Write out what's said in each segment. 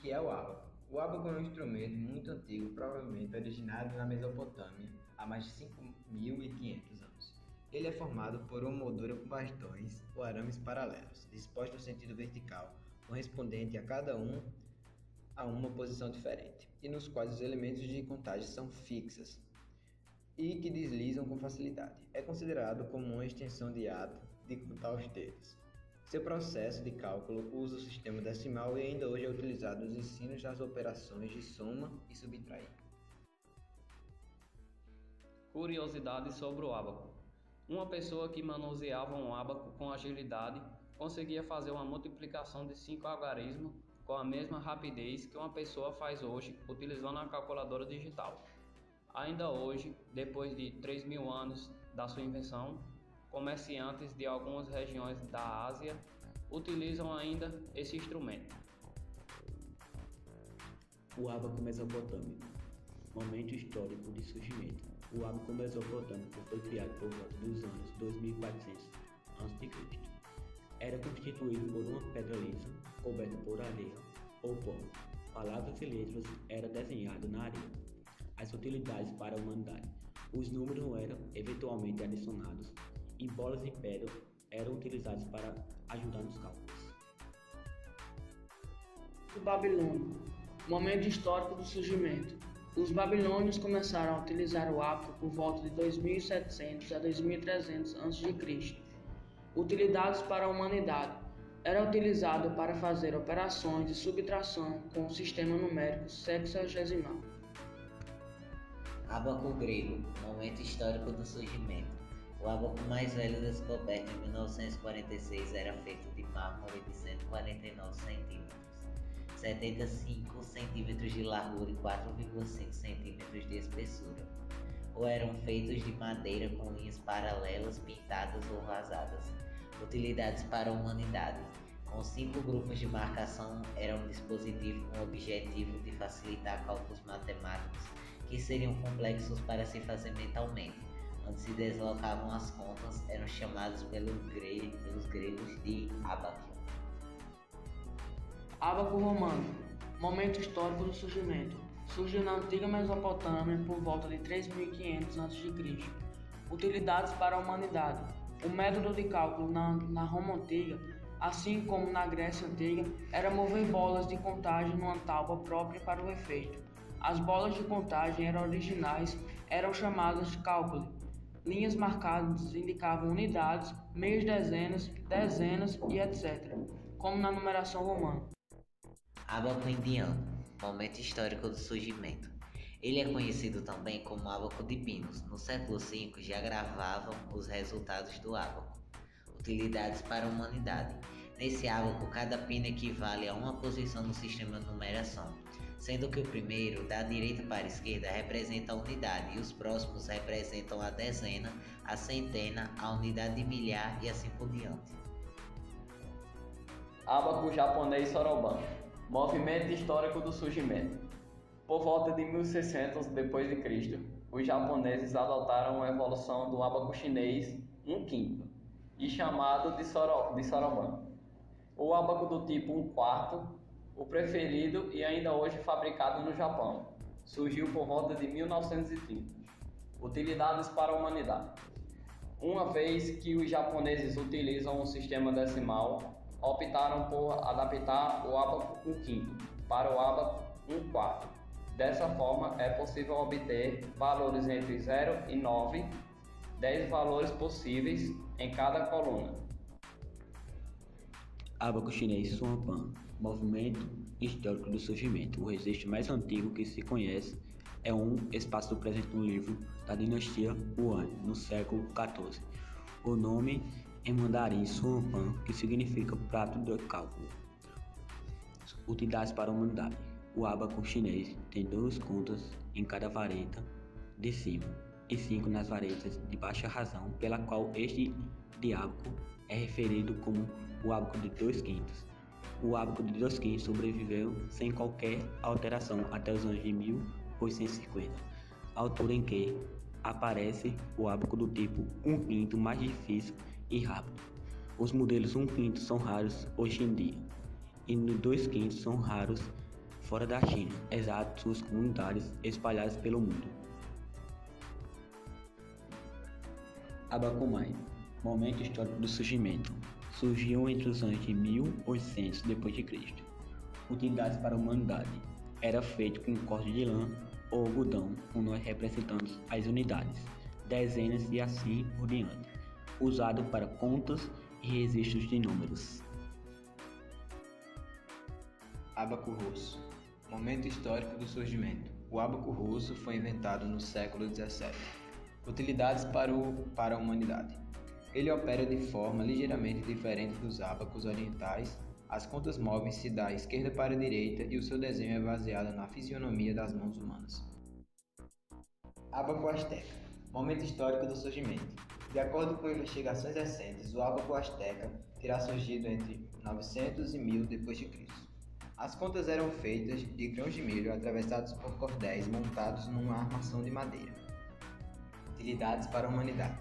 que é o ábaco? O ábaco é um instrumento muito antigo, provavelmente originado na Mesopotâmia, há mais de 5.500 anos. Ele é formado por uma moldura com bastões ou arames paralelos, dispostos no sentido vertical, correspondente a cada um a uma posição diferente, e nos quais os elementos de contagem são fixos e que deslizam com facilidade. É considerado como uma extensão de ato de contar os dedos. Seu processo de cálculo usa o sistema decimal e ainda hoje é utilizado nos ensinos das operações de soma e subtrair. Curiosidades sobre o ábaco. Uma pessoa que manuseava um ábaco com agilidade conseguia fazer uma multiplicação de 5 algarismos com a mesma rapidez que uma pessoa faz hoje utilizando a calculadora digital. Ainda hoje, depois de 3.000 anos da sua invenção, comerciantes de algumas regiões da Ásia utilizam ainda esse instrumento. O ábaco mesopotâmico. Momento histórico de surgimento. O ábaco mesopotâmico foi criado por volta dos anos 2400 a.C. Era constituído por uma pedra lisa, coberta por areia ou pó. Palavras e letras eram desenhadas na areia. As utilidades para a humanidade. Os números eram eventualmente adicionados e bolas de pedra eram utilizadas para ajudar nos cálculos. O babilônio. Momento histórico do surgimento. Os babilônios começaram a utilizar o ábaco por volta de 2700 a 2300 a.C. Utilidades para a humanidade. Era utilizado para fazer operações de subtração com o sistema numérico sexagesimal. Ábaco grego, momento histórico do surgimento. O ábaco mais velho descoberto em 1946 era feito de mármore de 149 centímetros, 75 centímetros de largura e 4,5 centímetros de espessura, ou eram feitos de madeira com linhas paralelas pintadas ou rasadas. Utilidades para a humanidade. Com 5 grupos de marcação, era um dispositivo com o objetivo de facilitar cálculos matemáticos que seriam complexos para se fazer mentalmente. Onde se deslocavam as contas, eram chamados pelos gregos de ábaco. Ábaco romano. Momento histórico do surgimento. Surgiu na antiga Mesopotâmia por volta de 3.500 a.C. Utilidades para a humanidade. O método de cálculo na Roma Antiga, assim como na Grécia Antiga, era mover bolas de contagem numa tábua própria para o efeito. As bolas de contagem eram originais, eram chamadas de cálculo. Linhas marcadas indicavam unidades, meias dezenas, dezenas e etc., como na numeração romana. Ábaco indiano, momento histórico do surgimento. Ele é conhecido também como ábaco de pinos. No século V já gravavam os resultados do ábaco. Utilidades para a humanidade. Nesse ábaco, cada pino equivale a uma posição no sistema de numeração, sendo que o primeiro, da direita para a esquerda, representa a unidade e os próximos representam a dezena, a centena, a unidade de milhar e assim por diante. Ábaco japonês soroban. Movimento histórico do surgimento. Por volta de 1600 d.C., os japoneses adotaram a evolução do ábaco chinês 1/5 e chamado de soroban. O ábaco do tipo 1/4, o preferido e ainda hoje fabricado no Japão, surgiu por volta de 1930. Utilidades para a humanidade. Uma vez que os japoneses utilizam um sistema decimal, optaram por adaptar o ábaco 1/5 para o ábaco 1/4. Dessa forma, é possível obter valores entre 0 e 9, 10 valores possíveis em cada coluna. Ábaco chinês Suanpan. Movimento histórico do surgimento. O registro mais antigo que se conhece é um espaço presente no livro da dinastia Yuan, no século XIV. O nome em mandarim Suanpan, que significa prato de cálculo. Utilidades para a humanidade. O ábaco chinês tem 2 contas em cada vareta de cima e 5 nas varetas de baixa razão, pela qual este ábaco é referido como o ábaco de 2/5. O ábaco de 2/5 sobreviveu sem qualquer alteração até os anos de 1850, altura em que aparece o ábaco do tipo 1/5 mais difícil e rápido. Os modelos 1/5 são raros hoje em dia, e no 2/5 são raros fora da China, exato suas comunidades espalhadas pelo mundo. Abacumai, momento histórico do surgimento. Surgiu entre os anos de 1800 d.C. Utilidades para a humanidade. Era feito com corte de lã ou algodão, com nós representando as unidades, dezenas e assim por diante. Usado para contas e registros de números. Ábaco russo. Momento histórico do surgimento. O ábaco russo foi inventado no século XVII. Utilidades para a humanidade. Ele opera de forma ligeiramente diferente dos ábacos orientais. As contas movem-se da esquerda para a direita e o seu desenho é baseado na fisionomia das mãos humanas. Ábaco asteca. Momento histórico do surgimento. De acordo com investigações recentes, o ábaco asteca terá surgido entre 900 e 1000 d.C. As contas eram feitas de grãos de milho atravessados por cordéis montados numa armação de madeira. Utilidades para a humanidade.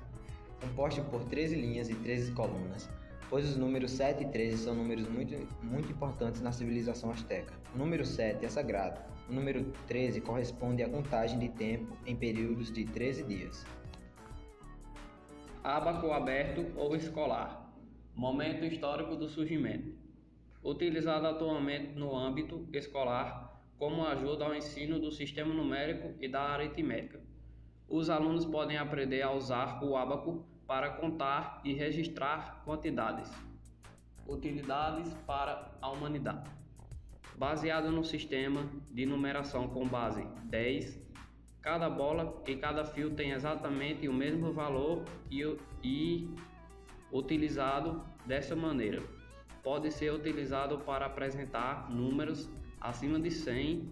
Composto por 13 linhas e 13 colunas, pois os números 7 e 13 são números muito importantes na civilização asteca. O número 7 é sagrado. O número 13 corresponde à contagem de tempo em períodos de 13 dias. Ábaco aberto ou escolar. Momento histórico do surgimento. Utilizado atualmente no âmbito escolar como ajuda ao ensino do sistema numérico e da aritmética. Os alunos podem aprender a usar o ábaco para contar e registrar quantidades. Utilidades para a humanidade. Baseado no sistema de numeração com base 10, cada bola e cada fio tem exatamente o mesmo valor e utilizado dessa maneira. Pode ser utilizado para apresentar números acima de 100.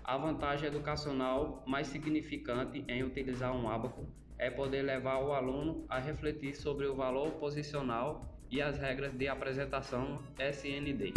A vantagem educacional mais significante em utilizar um ábaco é poder levar o aluno a refletir sobre o valor posicional e as regras de apresentação SND.